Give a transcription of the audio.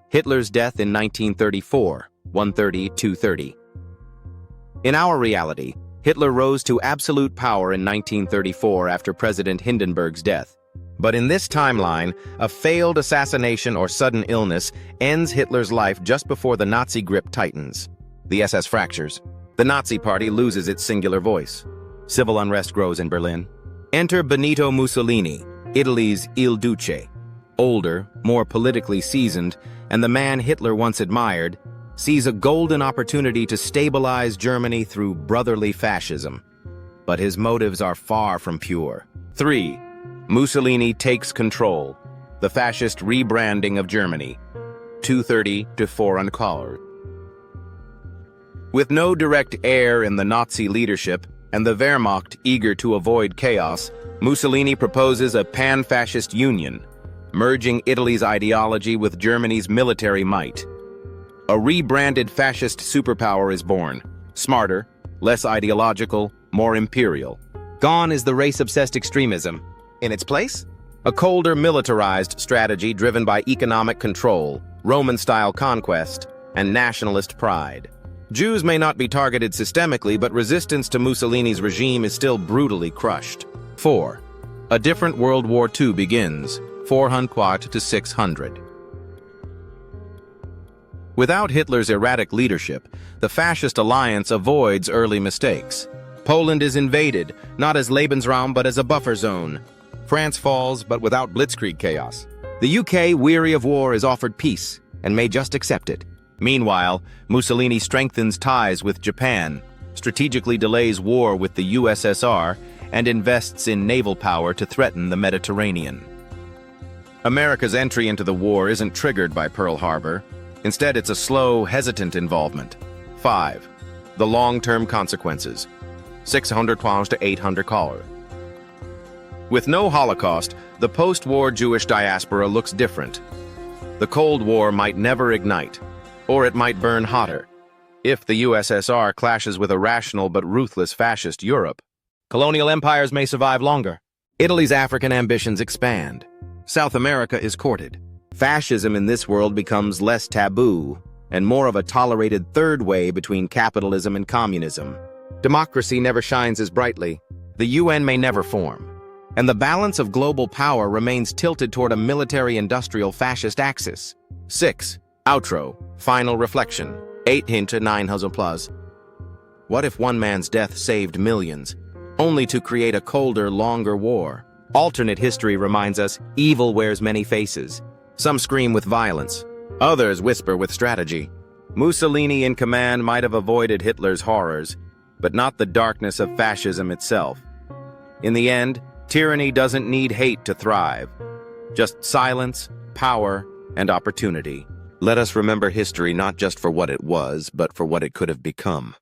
Hitler's death in 1934, 130-230. In our reality, Hitler rose to absolute power in 1934 after President Hindenburg's death. But in this timeline, a failed assassination or sudden illness ends Hitler's life just before the Nazi grip tightens. The SS fractures. The Nazi Party loses its singular voice. Civil unrest grows in Berlin. Enter Benito Mussolini, Italy's Il Duce. Older, more politically seasoned, and the man Hitler once admired, sees a golden opportunity to stabilize Germany through brotherly fascism. But his motives are far from pure. 3. Mussolini takes control. The fascist rebranding of Germany. 230-4 uncovered. With no direct heir in the Nazi leadership and the Wehrmacht eager to avoid chaos, Mussolini proposes a pan-fascist union, merging Italy's ideology with Germany's military might. A rebranded fascist superpower is born, smarter, less ideological, more imperial. Gone is the race-obsessed extremism. In its place, a colder militarized strategy driven by economic control, Roman-style conquest, and nationalist pride. Jews may not be targeted systemically, but resistance to Mussolini's regime is still brutally crushed. 4. A different World War II begins, 400-600. Without Hitler's erratic leadership, the fascist alliance avoids early mistakes. Poland is invaded, not as Lebensraum but as a buffer zone. France falls, but without blitzkrieg chaos. The UK, weary of war, is offered peace, and may just accept it. Meanwhile, Mussolini strengthens ties with Japan, strategically delays war with the USSR, and invests in naval power to threaten the Mediterranean. America's entry into the war isn't triggered by Pearl Harbor. Instead, it's a slow, hesitant involvement. 5. The long-term consequences. 600-800 collar. With no Holocaust, the post-war Jewish diaspora looks different. The Cold War might never ignite, or it might burn hotter. If the USSR clashes with a rational but ruthless fascist Europe, colonial empires may survive longer. Italy's African ambitions expand. South America is courted. Fascism in this world becomes less taboo and more of a tolerated third way between capitalism and communism. Democracy never shines as brightly. The UN may never form. And the balance of global power remains tilted toward a military-industrial fascist axis. 6. Outro. Final reflection. 8-9 What if one man's death saved millions, only to create a colder, longer war? Alternate history reminds us evil wears many faces. Some scream with violence, others whisper with strategy. Mussolini in command might have avoided Hitler's horrors, but not the darkness of fascism itself. In the end, tyranny doesn't need hate to thrive, just silence, power, and opportunity. Let us remember history not just for what it was, but for what it could have become.